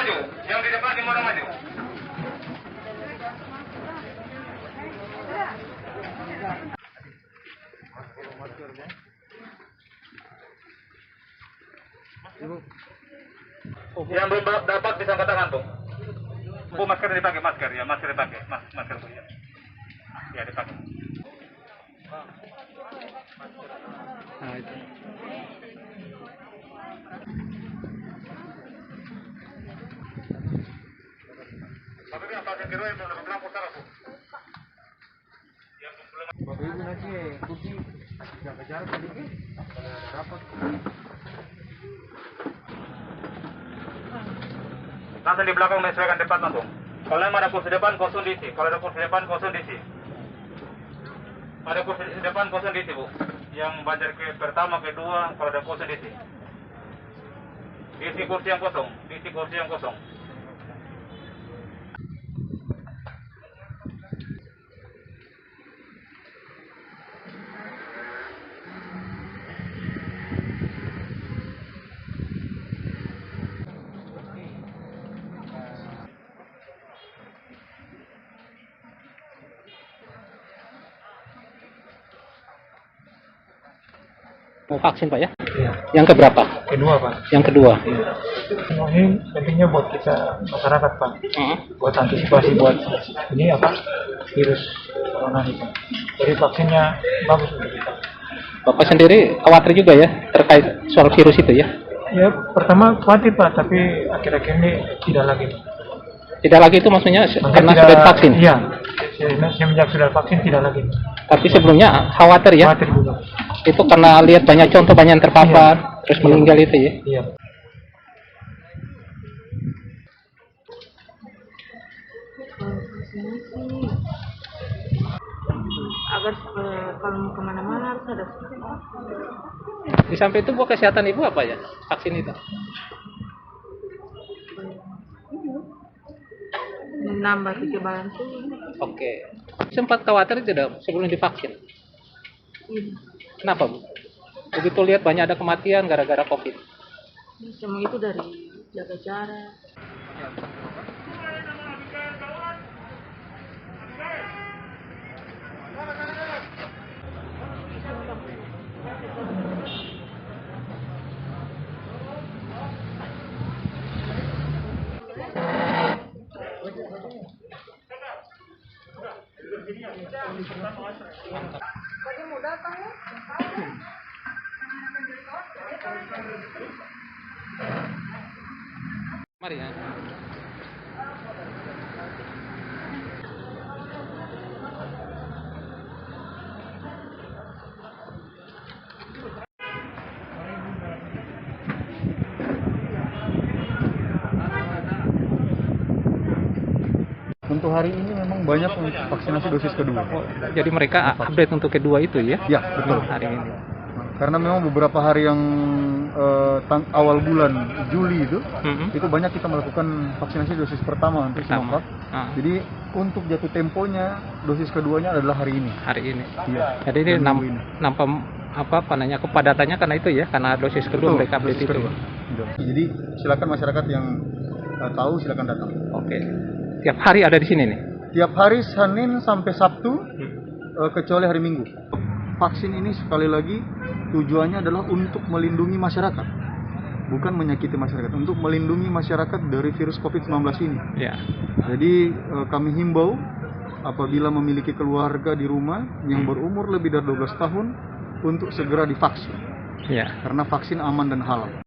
maju. Yang di depan yang orang maju. Yang belum dapat bisa angkat tangan, Bung. Bu, masker dipakai, masker ya, masker dipakai, masker Bu ya. Ya dipakai. Nah, itu. Tapi apa yang kira yang belum lapor sana, Bu? Bapak Ibu nanti kursi jaga jarak sedikit, kalau ada rapat. Langsung di belakang menyesuaikan depan langsung. Kalau memang ada kursi depan kosong diisi. Kalau ada kursi depan kosong diisi. Ada kursi depan kosong diisi, Bu. Yang banjar ke pertama, kedua, kalau ada kosong diisi. Diisi kursi yang kosong. Diisi kursi yang kosong. Mau vaksin Pak ya? Iya. Yang keberapa? Kedua Pak. Yang kedua. Ini pentingnya buat kita masyarakat Pak. Buat antisipasi buat ini apa virus corona ini. Jadi vaksinnya bagus untuk kita. Bapak sendiri khawatir juga ya terkait soal virus itu ya? Ya pertama khawatir Pak, tapi akhir-akhir ini tidak lagi. Tidak lagi itu maksudnya karena tidak, sudah divaksin? Iya. Semenjak sudah vaksin tidak lagi. Tapi sebelumnya khawatir ya? Khawatir juga. Itu karena lihat banyak contoh banyak yang terpapar, terus meninggal itu ya? Iya. Agar kalau mau kemana-mana harus ada Di samping itu buat kesehatan ibu apa ya vaksin itu? menambah kekebalan tubuh. Oke. Sempat khawatir tidak sebelum divaksin? Iya. Kenapa Bu? Begitu lihat banyak ada kematian gara-gara COVID. Semua itu dari jaga jarak. Mari ya. Untuk hari ini memang banyak untuk vaksinasi dosis kedua. Jadi mereka update untuk kedua itu ya? Ya, betul. Hari ini. Karena memang beberapa hari yang awal bulan Juli itu banyak kita melakukan vaksinasi dosis pertama untuk Sinovac. Jadi untuk jatuh temponya dosis keduanya adalah hari ini. Hari ini. Iya. Jadi ini nampak apa namanya kepadatannya karena itu ya, karena dosis kedua Betul, mereka update dosis itu. kedua. Jadi silakan masyarakat yang tahu silakan datang. Oke. Tiap hari ada di sini nih. Tiap hari Senin sampai Sabtu kecuali hari Minggu. Vaksin ini sekali lagi tujuannya adalah untuk melindungi masyarakat, bukan menyakiti masyarakat, untuk melindungi masyarakat dari virus COVID-19 ini. Ya. Jadi kami himbau apabila memiliki keluarga di rumah yang berumur lebih dari 12 tahun untuk segera divaksin. Ya. Karena vaksin aman dan halal.